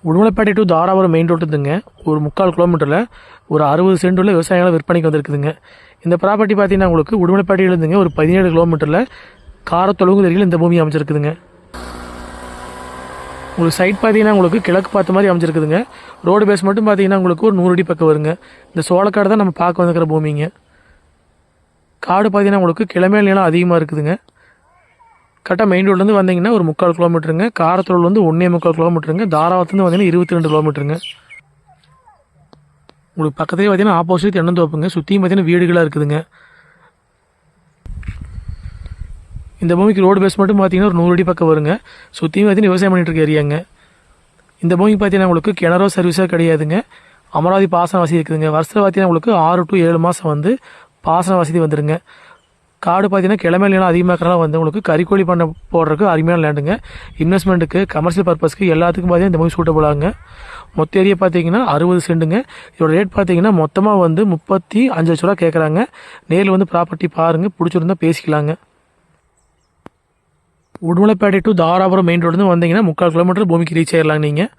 Udumalaipettai to Dharapuram main ரோட்டுதுங்க. ஒரு 3/4 கிலோமீட்டரில் ஒரு 60 சென்ட் உள்ள விவசாயிகள் விற்பனைக்கு வந்திருக்குதுங்க. இந்த ப்ராப்பர்ட்டி பார்த்தீங்கன்னா உங்களுக்கு உடுமலைப்பேட்டையிலேருந்துங்க ஒரு 17 கிலோமீட்டரில் காரத்தொழுங்கு அருகில் இந்த பூமி அமைச்சிருக்குதுங்க. உங்களுக்கு சைட் பார்த்தீங்கன்னா உங்களுக்கு கிழக்கு பார்த்த மாதிரி அமைச்சிருக்குதுங்க. ரோடு பேஸ் மட்டும் பார்த்தீங்கன்னா உங்களுக்கு ஒரு 100 அடி பக்கம் வருங்க. இந்த சோளக்காடு தான் நம்ம பார்க்க வந்துக்கிற பூமிங்க. காடு பார்த்தீங்கன்னா உங்களுக்கு கிழமையில் நிலம் அதிகமாக இருக்குதுங்க. கரெக்டாக மெயின் ரோட்லேருந்து வந்தீங்கன்னா ஒரு 3/4 கிலோமீட்டருங்க. காரத்தூர் வந்து 1.25 கிலோமீட்டருங்க. தாராவத்துலேருந்து வந்தீங்கன்னா 22 கிலோமீட்டருங்க. உங்களுக்கு பக்கத்துலேயே பார்த்தீங்கன்னா ஆப்போசிட் தென்னந்தோப்புங்க. சுற்றியும் பார்த்தீங்கன்னா வீடுகளாக இருக்குதுங்க. இந்த பூமிக்கு ரோடு பேஸ் மட்டும் பார்த்தீங்கன்னா ஒரு 100 அடி பக்கம் வருங்க. சுற்றியும் பார்த்தீங்கன்னா விவசாயம் பண்ணிட்டு இருக்க ஏரியாங்க. இந்த பூமிக்கு பார்த்தீங்கன்னா உங்களுக்கு கிணறோ சர்வீஸாக கிடையாதுங்க. அமராவதி பாசன வசதி இருக்குதுங்க. வருஷத்தில் பார்த்தீங்கன்னா உங்களுக்கு 6 to 7 மாதம் வந்து பாசன வசதி வந்துடுங்க. காடு பார்த்தீங்கன்னா கிழமை நிலம் அதிகமாக்கிறனால வந்து உங்களுக்கு கறிக்கோழி பண்ண போடுறதுக்கு அருமையான லேண்டுங்க. இன்வெஸ்ட்மெண்ட்டுக்கு கமர்ஷியல் பர்பஸ்க்கு எல்லாத்துக்கும் பார்த்தீங்கன்னா இந்த மாதிரி சூட்டபுள் ஆகுங்க. மொத்த ஏரியா பார்த்தீங்கன்னா 60 சென்ட்டுங்க. இதோட ரேட் பார்த்தீங்கன்னா மொத்தமாக வந்து 35 லட்ச ரூபா கேட்குறாங்க. நேரில் வந்து ப்ராப்பர்ட்டி பாருங்கள், பிடிச்சிருந்தா பேசிக்கலாங்க. Udumalaipettai to Dharapuram main road வந்தீங்கன்னா 3/4 கிலோமீட்டர் பூமிக்கு ரீச் ஆயிடலாங்க. நீங்கள்